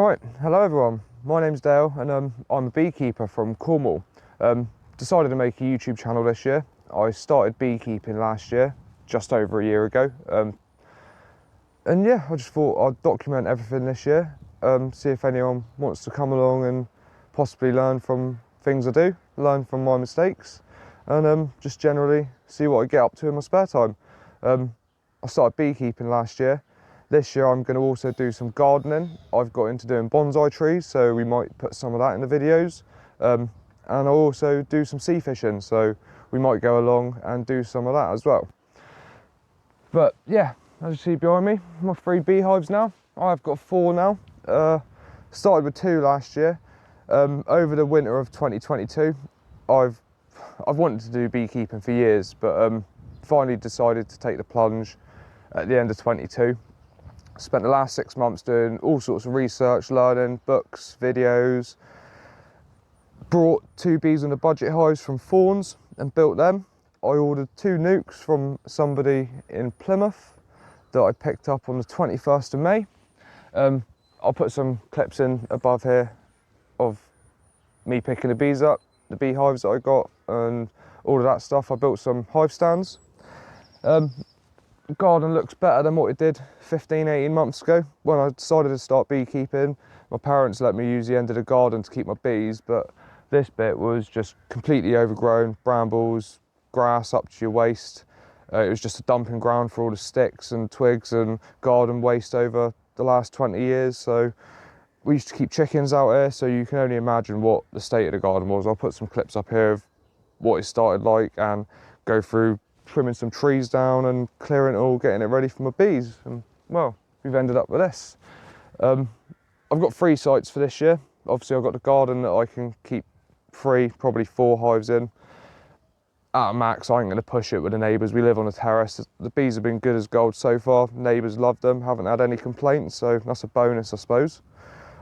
Right, hello everyone. My name's Dale and I'm a beekeeper from Cornwall. Decided to make a YouTube channel this year. I started beekeeping last year, just over a year ago. And yeah, I just thought I'd document everything this year, see if anyone wants to come along and possibly learn from things I do, learn from my mistakes, and just generally see what I get up to in my spare time. I started beekeeping last year. This year I'm going to also do some gardening. I've got into doing bonsai trees, so we might put some of that in the videos. And I'll also do some sea fishing, so we might go along and do some of that as well. But yeah, as you see behind me, my 3 beehives now. I've got 4 now. Started with 2 last year. Over the winter of 2022, I've wanted to do beekeeping for years, but finally decided to take the plunge at the end of 22. Spent the last 6 months doing all sorts of research, learning, books, videos. Brought 2 bees on a budget hives from Fawns and built them. I ordered 2 nukes from somebody in Plymouth that I picked up on the 21st of May. I'll put some clips in above here of me picking the bees up, the beehives that I got and all of that stuff. I built some hive stands. The garden looks better than what it did 15-18 months ago. When I decided to start beekeeping, my parents let me use the end of the garden to keep my bees, but this bit was just completely overgrown, brambles, grass up to your waist. It was just a dumping ground for all the sticks and twigs and garden waste over the last 20 years. So we used to keep chickens out here, so you can only imagine what the state of the garden was. I'll put some clips up here of what it started like and go through trimming some trees down and clearing it all, getting it ready for my bees. And well, we've ended up with this. I've got 3 sites for this year. Obviously I've got the garden that I can keep free, probably 4 hives in. At a max, I ain't going to push it with the neighbours. We live on a terrace. The bees have been good as gold so far. Neighbours love them, haven't had any complaints, so that's a bonus, I suppose.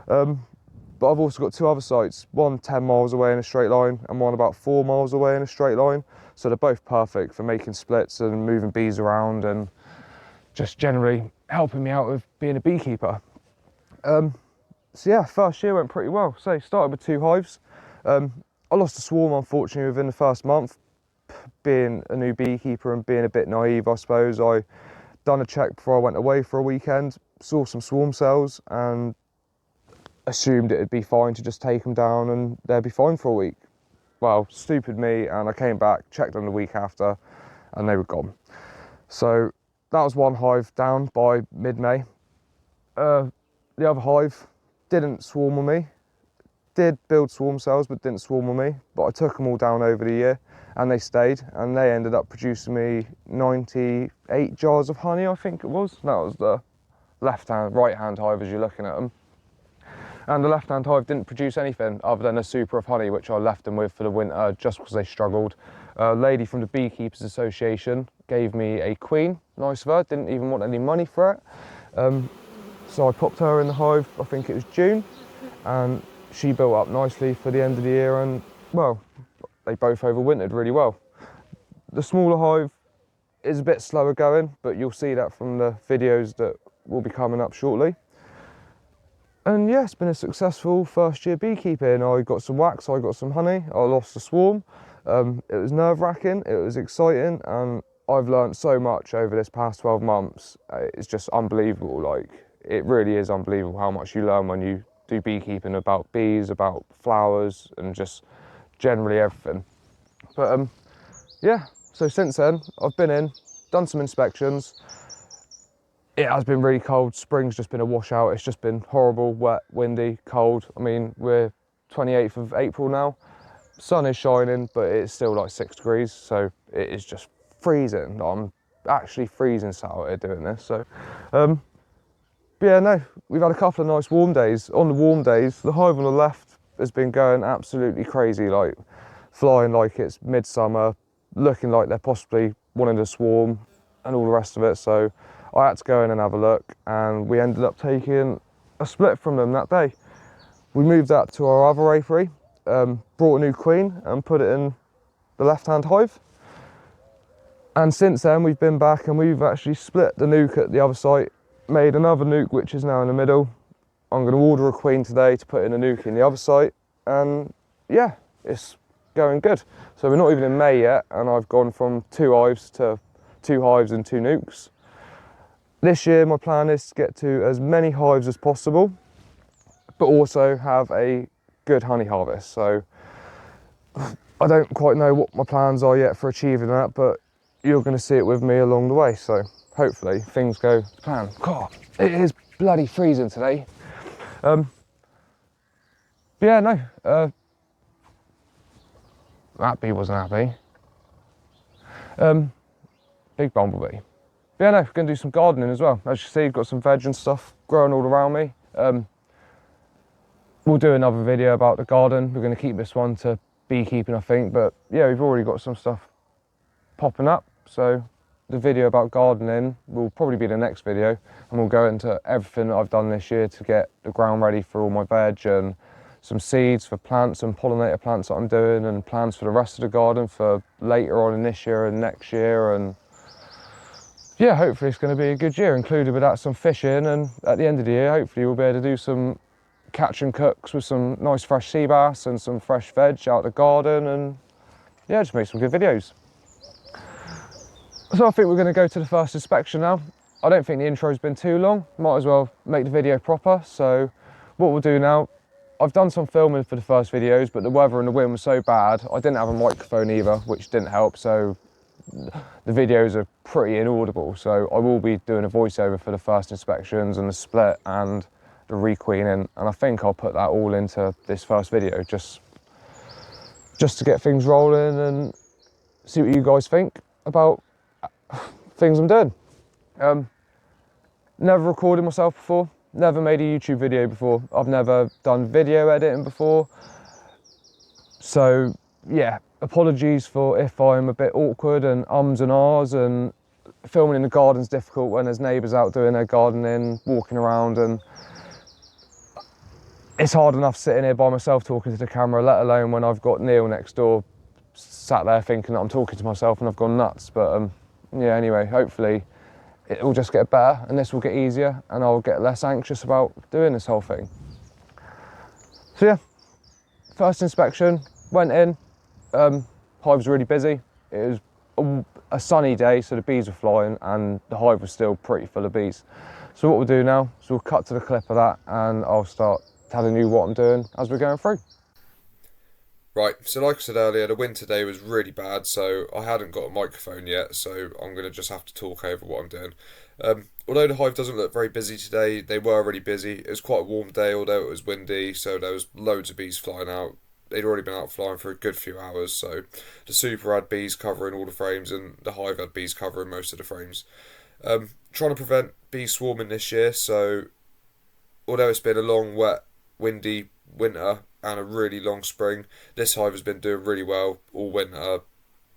But I've also got 2 other sites, one 10 miles away in a straight line and one about 4 miles away in a straight line. So they're both perfect for making splits and moving bees around and just generally helping me out with being a beekeeper. So yeah, first year went pretty well. So started with 2 hives. I lost a swarm unfortunately within the first month. Being a new beekeeper and being a bit naive, I suppose, I done a check before I went away for a weekend, saw some swarm cells and assumed it'd be fine to just take them down and they'd be fine for a week. Well, stupid me, and I came back, checked them the week after, and they were gone. So that was 1 hive down by mid-May. The other hive didn't swarm on me, did build swarm cells, but didn't swarm on me. But I took them all down over the year, and they stayed, and they ended up producing me 98 jars of honey, I think it was. That was the right-hand hive as you're looking at them. And the left-hand hive didn't produce anything other than a super of honey, which I left them with for the winter just because they struggled. A lady from the Beekeepers Association gave me a queen, nice of her, didn't even want any money for it. So I popped her in the hive, I think it was June, and she built up nicely for the end of the year and, well, they both overwintered really well. The smaller hive is a bit slower going, but you'll see that from the videos that will be coming up shortly. And yeah, it's been a successful first year beekeeping. I got some wax, I got some honey, I lost a swarm. It was nerve-wracking, it was exciting, and I've learned so much over this past 12 months. It's just unbelievable. Like, it really is unbelievable how much you learn when you do beekeeping about bees, about flowers, and just generally everything. But yeah, so since then, I've been in, done some inspections. It has been really cold. Spring's just been a washout. It's just been horrible, wet, windy, cold. I mean, we're 28th of April now. Sun is shining, but it's still like 6 degrees. So it is just freezing. I'm actually freezing sat out here doing this. So, but yeah, no, we've had a couple of nice warm days. On the warm days, the hive on the left has been going absolutely crazy, like flying like it's midsummer, looking like they're possibly wanting to swarm and all the rest of it. So I had to go in and have a look, and we ended up taking a split from them that day. We moved that to our other apiary, brought a new queen and put it in the left-hand hive. And since then we've been back and we've actually split the nuke at the other site, made another nuke which is now in the middle, I'm going to order a queen today to put in a nuke in the other site, and yeah, it's going good. So we're not even in May yet, and I've gone from 2 hives to 2 hives and 2 nukes. This year my plan is to get to as many hives as possible, but also have a good honey harvest. So I don't quite know what my plans are yet for achieving that, but you're going to see it with me along the way. So hopefully things go to plan. God, it is bloody freezing today. Yeah, no, that bee wasn't happy. Big bumblebee. Yeah, no, we're going to do some gardening as well. As you see, got some veg and stuff growing all around me. We'll do another video about the garden. We're going to keep this one to beekeeping, I think. But yeah, we've already got some stuff popping up. So the video about gardening will probably be the next video. And we'll go into everything that I've done this year to get the ground ready for all my veg, and some seeds for plants and pollinator plants that I'm doing, and plans for the rest of the garden for later on in this year and next year. And yeah, hopefully it's going to be a good year, included with that some fishing, and at the end of the year hopefully we'll be able to do some catch and cooks with some nice fresh sea bass and some fresh veg out the garden, and yeah, just make some good videos. So I think we're going to go to the first inspection now. I don't think the intro's been too long, might as well make the video proper. So what we'll do now, I've done some filming for the first videos, but the weather and the wind was so bad I didn't have a microphone either, which didn't help, so the videos are pretty inaudible. So I will be doing a voiceover for the first inspections and the split and the requeening, and I think I'll put that all into this first video just to get things rolling and see what you guys think about things I'm doing. Never recorded myself before, never made a YouTube video before, I've never done video editing before, so yeah, apologies for if I'm a bit awkward and ums and ahs, and filming in the garden's difficult when there's neighbours out doing their gardening, walking around, and it's hard enough sitting here by myself talking to the camera, let alone when I've got Neil next door sat there thinking that I'm talking to myself and I've gone nuts. But yeah, anyway, hopefully it will just get better and this will get easier and I'll get less anxious about doing this whole thing. So yeah, first inspection, went in, hive was really busy. It was a sunny day, so the bees were flying and the hive was still pretty full of bees. So what we'll do now is we'll cut to the clip of that and I'll start telling you what I'm doing as we're going through. Right, so like I said earlier, the wind today was really bad, so I hadn't got a microphone yet, so I'm going to just have to talk over what I'm doing. Although the hive doesn't look very busy today, they were really busy. It was quite a warm day, although it was windy, so there was loads of bees flying out. They'd already been out flying for a good few hours, so the super had bees covering all the frames and the hive had bees covering most of the frames. Trying to prevent bees swarming this year, so although it's been a long, wet, windy winter and a really long spring, this hive has been doing really well all winter,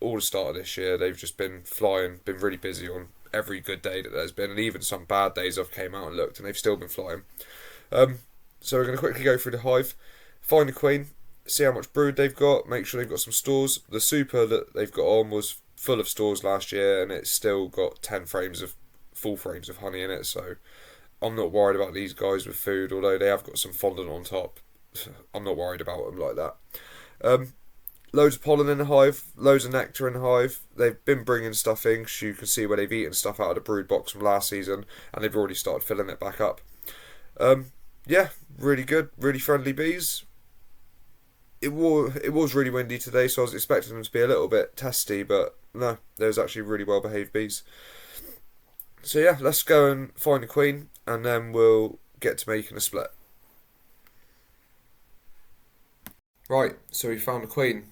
all the start of this year. They've just been flying, been really busy on every good day that there's been, and even some bad days I've came out and looked and they've still been flying. So we're going to quickly go through the hive, find the queen, see how much brood they've got, make sure they've got some stores. The super that they've got on was full of stores last year and it's still got 10 frames of full frames of honey in it, so I'm not worried about these guys with food, although they have got some fondant on top. I'm not worried about them like that. Loads of pollen in the hive, loads of nectar in the hive. They've been bringing stuff in, so you can see where they've eaten stuff out of the brood box from last season, and they've already started filling it back up. Yeah, really good, really friendly bees. It was really windy today, so I was expecting them to be a little bit testy, but no, there's actually really well behaved bees. So yeah, let's go and find the queen, and then we'll get to making a split. Right, so we found the queen.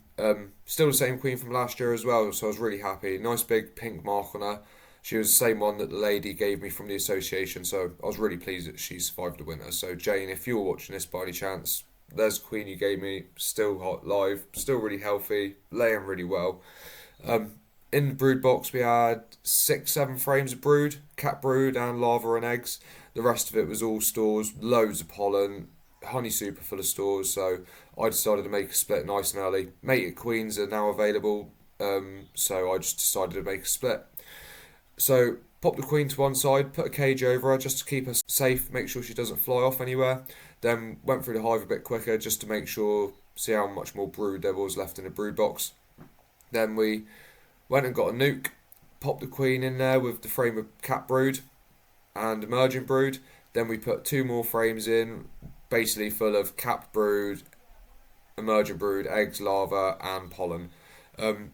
Still the same queen from last year as well, so I was really happy. Nice big pink mark on her. She was the same one that the lady gave me from the association, so I was really pleased that she survived the winter. So Jane, if you're watching this by any chance, there's the queen you gave me, still hot live, still really healthy, laying really well. In the brood box we had 6-7 frames of brood, cat brood and larvae and eggs. The rest of it was all stores, loads of pollen, honey super full of stores, so I decided to make a split nice and early. Mated queens are now available, so I just decided to make a split. So pop the queen to one side, put a cage over her just to keep her safe, make sure she doesn't fly off anywhere. Then went through the hive a bit quicker just to make sure, see how much more brood there was left in the brood box. Then we went and got a nuke, popped the queen in there with the frame of cap brood and emerging brood. Then we put 2 more frames in, basically full of cap brood, emergent brood, eggs, larvae, and pollen.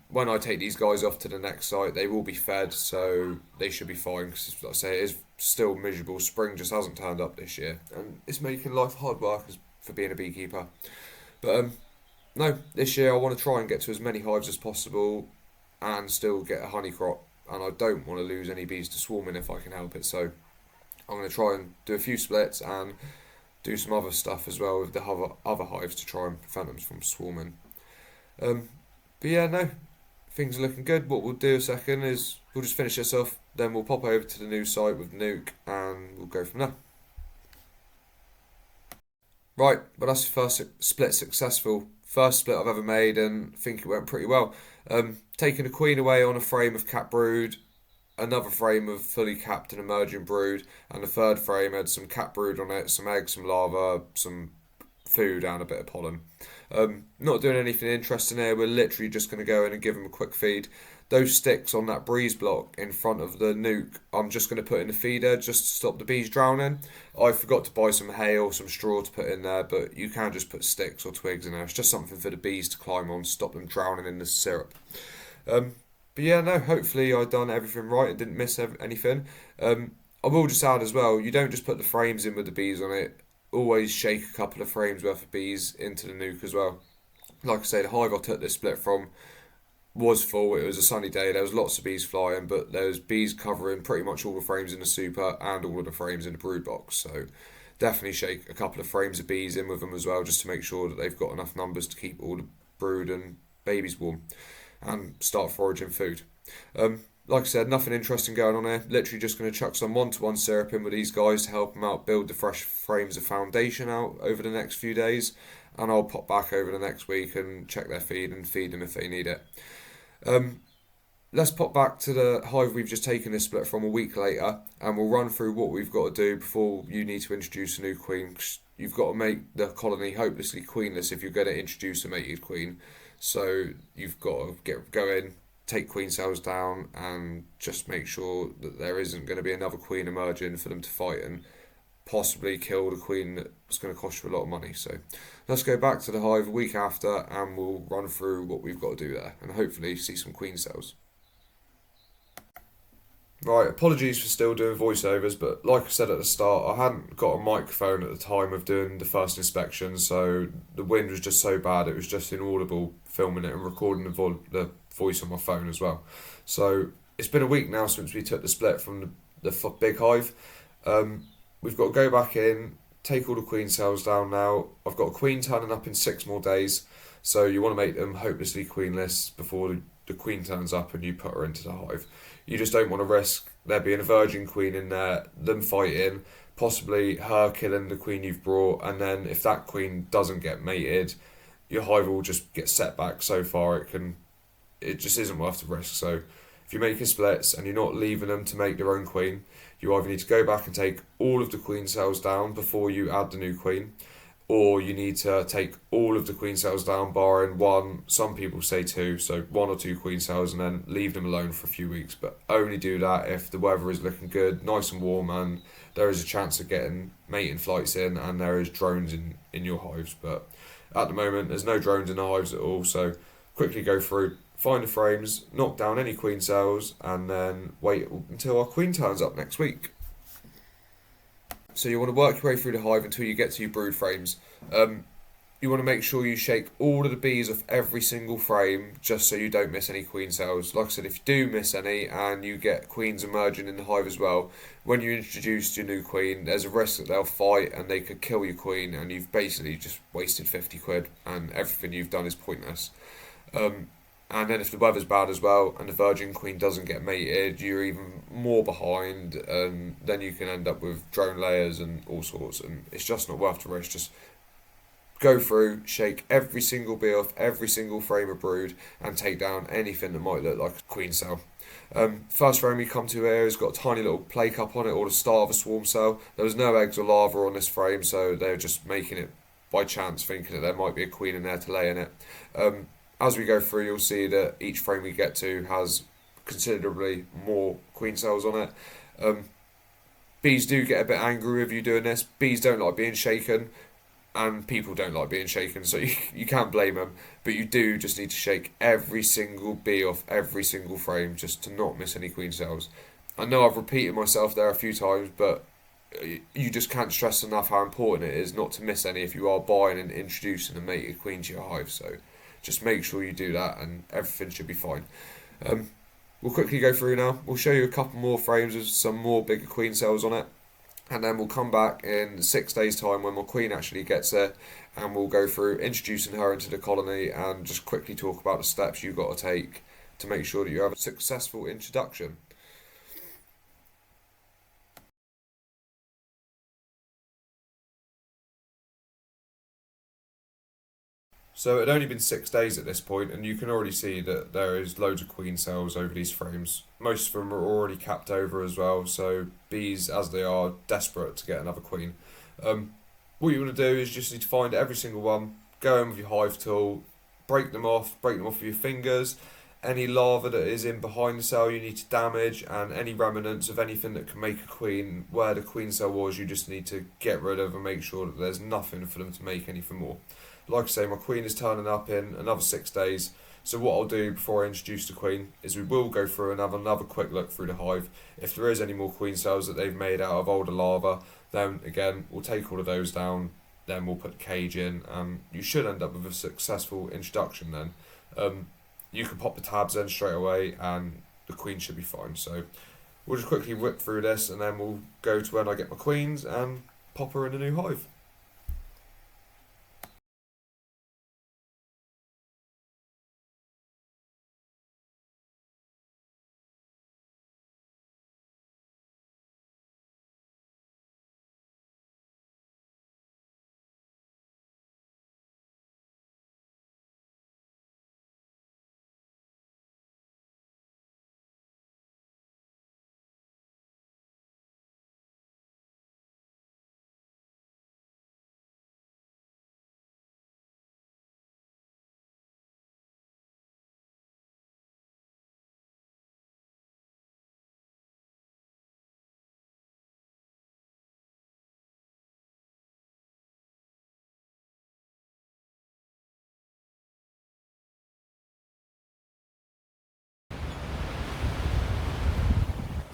When I take these guys off to the next site, they will be fed, so they should be fine. Because, like I say, it is still miserable. Spring just hasn't turned up this year, and it's making life hard work for being a beekeeper. But no, this year I want to try and get to as many hives as possible, and still get a honey crop. And I don't want to lose any bees to swarming if I can help it. So I'm going to try and do a few splits and do some other stuff as well with the other hives to try and prevent them from swarming. But yeah, no, things are looking good. What we'll do a second is we'll just finish this off, then we'll pop over to the new site with Nuke and we'll go from there. Right, but that's the first split successful. First split I've ever made, and I think it went pretty well. Taking a queen away on a frame of cap brood, another frame of fully capped and emerging brood, and the third frame had some cap brood on it, some eggs, some larvae, some food and a bit of pollen. Not doing anything interesting here. We're literally just going to go in and give them a quick feed. Those sticks on that breeze block in front of the nuke, I'm just going to put in the feeder just to stop the bees drowning. I forgot to buy some hay or some straw to put in there, but you can just put sticks or twigs in there. It's just something for the bees to climb on, stop them drowning in the syrup. But yeah, no, hopefully I done everything right and didn't miss anything. I will just add as well, you don't just put the frames in with the bees on it. Always shake a couple of frames worth of bees into the nuke as well. Like I say, the hive I took this split from was full. It was a sunny day. There was lots of bees flying, but there was bees covering pretty much all the frames in the super and all of the frames in the brood box. So definitely shake a couple of frames of bees in with them as well, just to make sure that they've got enough numbers to keep all the brood and babies warm, and start foraging food. Like I said, nothing interesting going on here. Literally just going to chuck some one-to-one syrup in with these guys to help them out build the fresh frames of foundation out over the next few days. And I'll pop back over the next week and check their feed and feed them if they need it. Let's pop back to the hive we've just taken this split from a week later, and we'll run through what we've got to do before you need to introduce a new queen. You've got to make the colony hopelessly queenless if you're going to introduce a mated queen. So you've got to go in, take queen cells down, and just make sure that there isn't going to be another queen emerging for them to fight and possibly kill the queen that's going to cost you a lot of money. So let's go back to the hive a week after and we'll run through what we've got to do there and hopefully see some queen cells. Right, apologies for still doing voiceovers, but like I said at the start, I hadn't got a microphone at the time of doing the first inspection, so the wind was just so bad it was just inaudible filming it and recording the voice on my phone as well. So it's been a week now since we took the split from the big hive. We've got to go back in, take all the queen cells down now. I've got a queen turning up in 6 more days, so you want to make them hopelessly queenless before the queen turns up and you put her into the hive. You just don't want to risk there being a virgin queen in there, them fighting, possibly her killing the queen you've brought, and then if that queen doesn't get mated, your hive will just get set back so far it just isn't worth the risk. So if you're making splits and you're not leaving them to make their own queen, you either need to go back and take all of the queen cells down before you add the new queen, or you need to take all of the queen cells down barring one, some people say 2, so 1 or 2 queen cells, and then leave them alone for a few weeks. But only do that if the weather is looking good, nice and warm, and there is a chance of getting mating flights in and there is drones in your hives. But at the moment there's no drones in the hives at all, so quickly go through, find the frames, knock down any queen cells, and then wait until our queen turns up next week. So you want to work your way through the hive until you get to your brood frames. You want to make sure you shake all of the bees off every single frame just so you don't miss any queen cells. Like I said, if you do miss any and you get queens emerging in the hive as well, when you introduce your new queen, there's a risk that they'll fight and they could kill your queen, and you've basically just wasted 50 quid and everything you've done is pointless. And then if the weather's bad as well and the virgin queen doesn't get mated, you're even more behind, and then you can end up with drone layers and all sorts, and it's just not worth the risk. Just Go through, shake every single bee off every single frame of brood, and take down anything that might look like a queen cell. First frame we come to here has got a tiny little play cup on it, or the start of a swarm cell. There was no eggs or larvae on this frame, so they're just making it by chance, thinking that there might be a queen in there to lay in it. As we go through, you'll see that each frame we get to has considerably more queen cells on it. Bees do get a bit angry with you doing this. Bees don't like being shaken, and people don't like being shaken, so you can't blame them. But you do just need to shake every single bee off every single frame just to not miss any queen cells. I know I've repeated myself there a few times, but you just can't stress enough how important it is not to miss any if you are buying and introducing a mated queen to your hive. So just make sure you do that, and everything should be fine. We'll quickly go through now. We'll show you a couple more frames with some more bigger queen cells on it, and then we'll come back in 6 days' time when my queen actually gets there, and we'll go through introducing her into the colony and just quickly talk about the steps you've got to take to make sure that you have a successful introduction. So it had only been 6 days at this point, and you can already see that there is loads of queen cells over these frames. Most of them are already capped over as well, so bees, as they are, desperate to get another queen. What you want to do is just need to find every single one, go in with your hive tool, break them off with your fingers. Any larva that is in behind the cell you need to damage, and any remnants of anything that can make a queen where the queen cell was, you just need to get rid of and make sure that there's nothing for them to make anything more. Like I say, my queen is turning up in another 6 days. So what I'll do before I introduce the queen is we will go through and have another quick look through the hive. If there is any more queen cells that they've made out of older larvae, then again we'll take all of those down. Then we'll put the cage in, and you should end up with a successful introduction. Then you can pop the tabs in straight away, and the queen should be fine. So we'll just quickly whip through this, and then we'll go to when I get my queens and pop her in a new hive.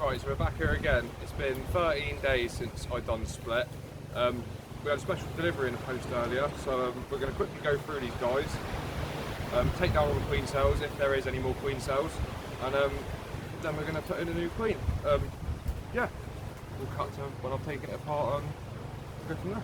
Right, so we're back here again. It's been 13 days since I've done the split. We had a special delivery in the post earlier, so we're going to quickly go through these guys, take down all the queen cells if there is any more queen cells, and then we're going to put in a new queen. Yeah, we'll cut to when I've taken it apart and go from there.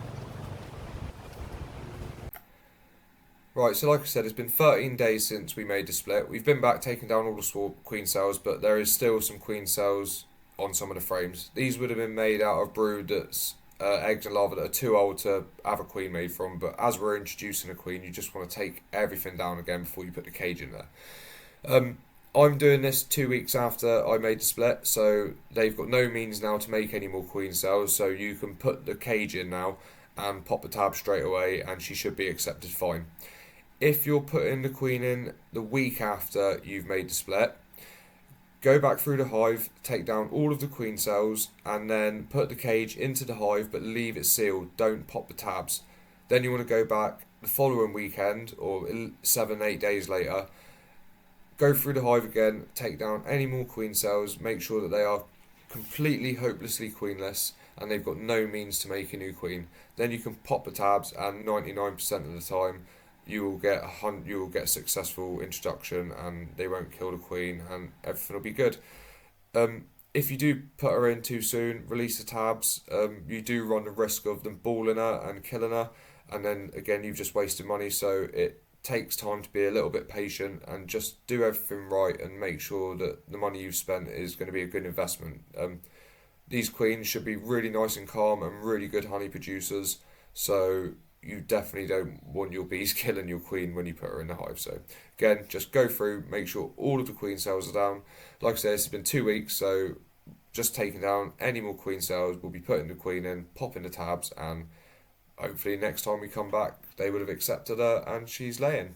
Right, so like I said, it's been 13 days since we made the split. We've been back taking down all the swarm queen cells, but there is still some queen cells on some of the frames. These would have been made out of brood that's eggs and larvae that are too old to have a queen made from, but as we're introducing a queen, you just want to take everything down again before you put the cage in there. I'm doing this 2 weeks after I made the split, so they've got no means now to make any more queen cells, so you can put the cage in now and pop the tab straight away, and she should be accepted fine. If you're putting the queen in the week after you've made the split, go back through the hive, take down all of the queen cells, and then put the cage into the hive, but leave it sealed. Don't pop the tabs. Then you want to go back the following weekend, or 7-8 days later, go through the hive again, take down any more queen cells, make sure that they are completely hopelessly queenless and they've got no means to make a new queen. Then you can pop the tabs, and 99% of the time you will get a successful introduction, and they won't kill the queen, and everything will be good. If you do put her in too soon, release the tabs. You do run the risk of them balling her and killing her, and then again you've just wasted money. So it takes time to be a little bit patient and just do everything right and make sure that the money you've spent is going to be a good investment. These queens should be really nice and calm and really good honey producers. So you definitely don't want your bees killing your queen when you put her in the hive. So again, just go through, make sure all of the queen cells are down. Like I said, it's been 2 weeks, so just taking down any more queen cells, we'll be putting the queen in, popping the tabs, and hopefully next time we come back, they would have accepted her and she's laying.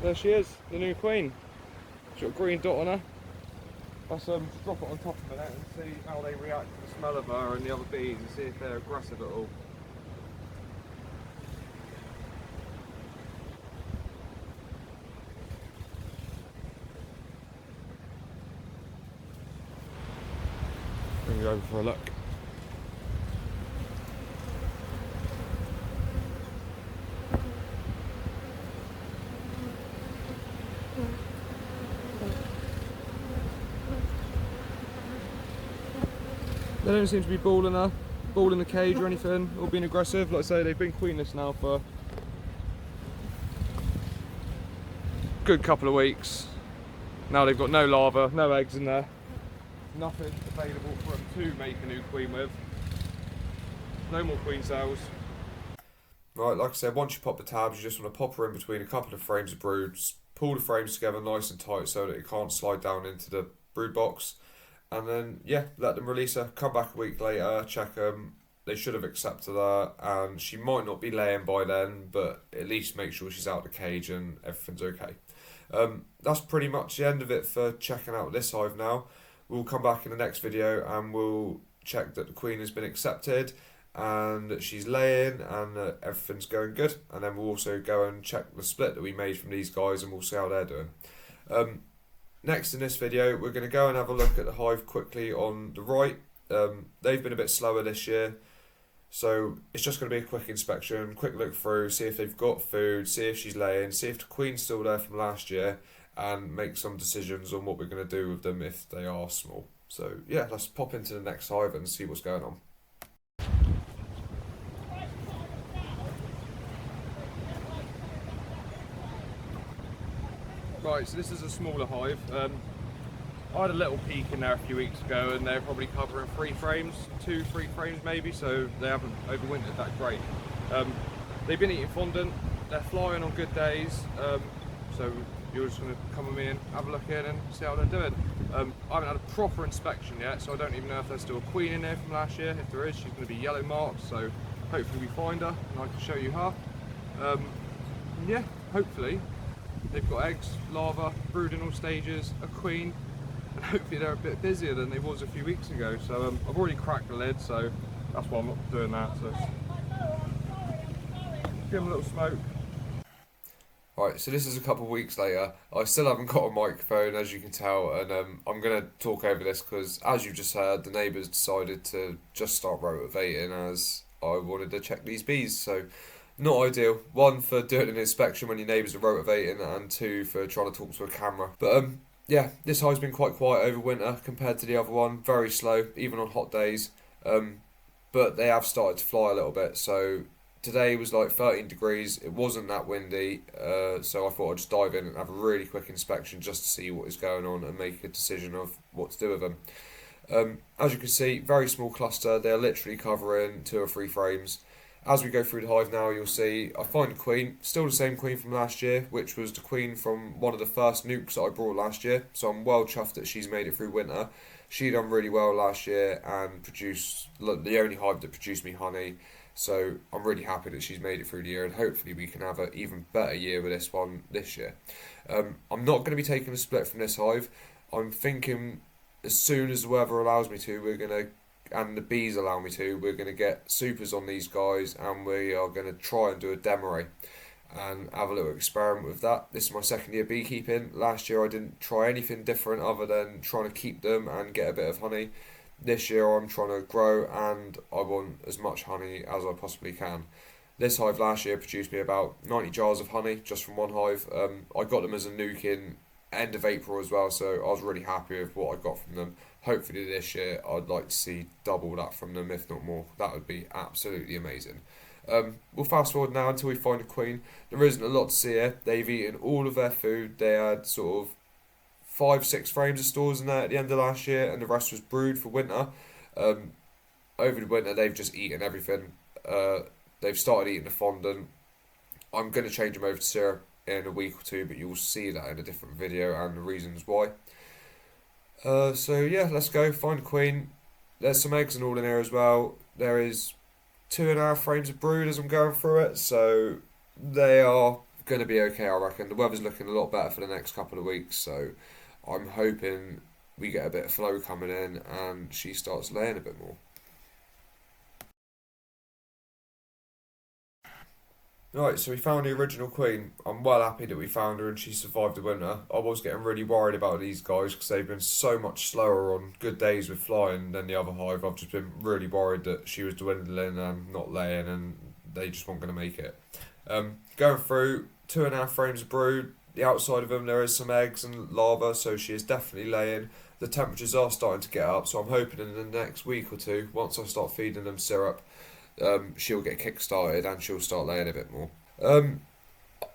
There she is, the new queen. She's got a green dot on her. Let's just drop it on top of it and see how they react to the smell of her and the other bees and see if they're aggressive at all. Bring you over for a look. They don't seem to be balling the cage or anything, or being aggressive. Like I say, they've been queenless now for a good couple of weeks. Now they've got no larvae, no eggs in there. Nothing available for them to make a new queen with. No more queen cells. Right, like I said, once you pop the tabs, you just want to pop her in between a couple of frames of broods, pull the frames together nice and tight so that it can't slide down into the brood box. And then, yeah, let them release her. Come back a week later, check them. They should have accepted her, and she might not be laying by then, but at least make sure she's out of the cage and everything's okay. That's pretty much the end of it for checking out this hive now. We'll come back in the next video and we'll check that the queen has been accepted and that she's laying and that everything's going good. And then we'll also go and check the split that we made from these guys and we'll see how they're doing. Next in this video, we're going to go and have a look at the hive quickly on the right. They've been a bit slower this year, so it's just going to be a quick inspection, quick look through, see if they've got food, see if she's laying, see if the queen's still there from last year, and make some decisions on what we're going to do with them if they are small. So yeah, let's pop into the next hive and see what's going on. Right, so this is a smaller hive. I had a little peek in there a few weeks ago and they're probably covering 3 frames, 3 frames maybe, so they haven't overwintered that great. They've been eating fondant, they're flying on good days, so you're just going to come with me and have a look in and see how they're doing. I haven't had a proper inspection yet, so I don't even know if there's still a queen in there from last year. If there is, she's going to be yellow marked, so hopefully we find her and I can show you her. Yeah, hopefully they've got eggs, larvae, brood in all stages, a queen, and hopefully they're a bit busier than they was a few weeks ago. So I've already cracked the lid, so that's why I'm not doing that. So give them a little smoke. Right, so this is a couple of weeks later. I still haven't got a microphone, as you can tell, and I'm going to talk over this because, as you just heard, the neighbours decided to just start rotivating as I wanted to check these bees. So not ideal. 1, for doing an inspection when your neighbours are rotivating, and 2, for trying to talk to a camera. But yeah, this hive's been quite quiet over winter compared to the other one. Very slow, even on hot days. But they have started to fly a little bit. So today was like 13 degrees. It wasn't that windy. So I thought I'd just dive in and have a really quick inspection just to see what is going on and make a decision of what to do with them. As you can see, very small cluster. They're literally covering 2 or 3 frames. As we go through the hive now, you'll see I find a queen, still the same queen from last year, which was the queen from one of the first nukes that I brought last year. So I'm well chuffed that she's made it through winter. She done really well last year and produced the only hive that produced me honey. So I'm really happy that she's made it through the year, and hopefully we can have an even better year with this one this year. I'm not going to be taking a split from this hive. I'm thinking as soon as the weather allows me to, we're going to and the bees allow me to, we're going to get supers on these guys, and we are going to try and do a demo and have a little experiment with that. This is my second year beekeeping. Last year I didn't try anything different other than trying to keep them and get a bit of honey. This year I'm trying to grow, and I want as much honey as I possibly can. This hive last year produced me about 90 jars of honey just from one hive. I got them as a nuke in end of April as well, so I was really happy with what I got from them. Hopefully this year I'd like to see double that from them, if not more. That would be absolutely amazing. We'll fast forward now until we find a queen. There isn't a lot to see here. They've eaten all of their food. They had sort of 5-6 frames of stores in there at the end of last year, and the rest was brewed for winter. Over the winter they've just eaten everything. They've started eating the fondant. I'm going to change them over to syrup in a week or two, but you'll see that in a different video and the reasons why. So yeah, let's go find a queen. There's some eggs and all in here as well. There is 2.5 frames of brood as I'm going through it, so they are going to be okay, I reckon. The weather's looking a lot better for the next couple of weeks, so I'm hoping we get a bit of flow coming in and she starts laying a bit more. Right, so we found the original queen. I'm well happy that we found her and she survived the winter. I was getting really worried about these guys because they've been so much slower on good days with flying than the other hive. I've just been really worried that she was dwindling and not laying, and they just weren't going to make it. Going through 2.5 frames of brood. The outside of them there is some eggs and larvae, so she is definitely laying. The temperatures are starting to get up, so I'm hoping in the next week or two, once I start feeding them syrup, she'll get kick-started and she'll start laying a bit more.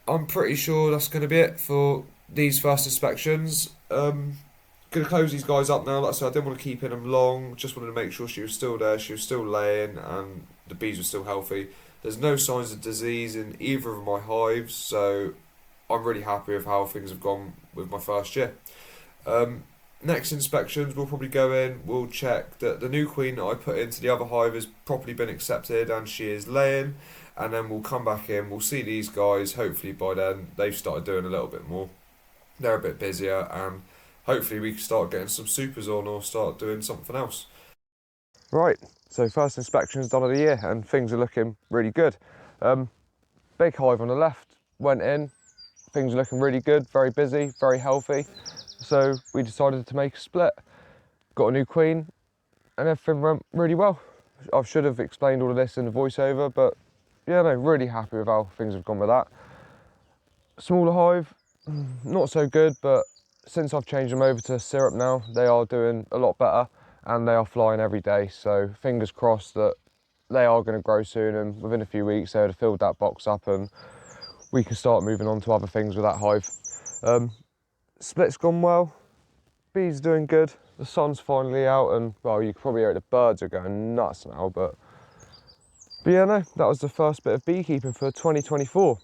I'm pretty sure that's going to be it for these first inspections. Going to close these guys up now. Like I said, I didn't want to keep in them long. Just wanted to make sure she was still there, she was still laying, and the bees were still healthy. There's no signs of disease in either of my hives, so I'm really happy with how things have gone with my first year. Next inspections, we'll probably go in, we'll check that the new queen that I put into the other hive has properly been accepted and she is laying, and then we'll come back in, we'll see these guys. Hopefully by then they've started doing a little bit more. They're a bit busier, and hopefully we can start getting some supers on or start doing something else. Right, so first inspection's done of the year and things are looking really good. Big hive on the left, went in, things are looking really good, very busy, very healthy. So we decided to make a split. Got a new queen and everything went really well. I should have explained all of this in the voiceover, but yeah, no, really happy with how things have gone with that. Smaller hive, not so good, but since I've changed them over to syrup now, they are doing a lot better and they are flying every day. So fingers crossed that they are going to grow soon, and within a few weeks they would have filled that box up and we can start moving on to other things with that hive. Split's gone well, bees are doing good, the sun's finally out, and well, you can probably hear the birds are going nuts now, but yeah, no, that was the first bit of beekeeping for 2024.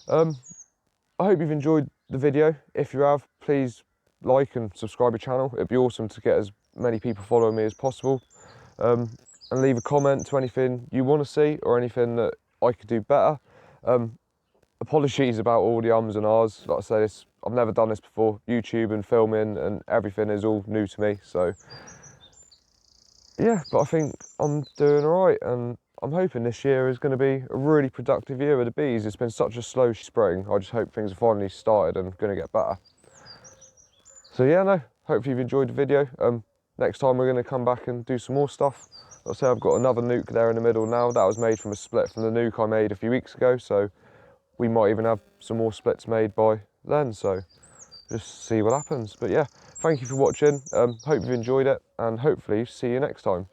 I hope you've enjoyed the video. If you have, please like and subscribe to the channel. It'd be awesome to get as many people following me as possible. And leave a comment to anything you want to see or anything that I could do better. Apologies about all the ums and ahs. Like I say, I've never done this before. YouTube and filming and everything is all new to me. So yeah, but I think I'm doing all right, and I'm hoping this year is going to be a really productive year with the bees. It's been such a slow spring. I just hope things have finally started and going to get better. So yeah, no, hopefully you've enjoyed the video. Next time we're going to come back and do some more stuff. Like I say, I've got another nuke there in the middle now. That was made from a split from the nuke I made a few weeks ago. So we might even have some more splits made by then, so just see what happens. But yeah, thank you for watching. Hope you've enjoyed it, and hopefully see you next time.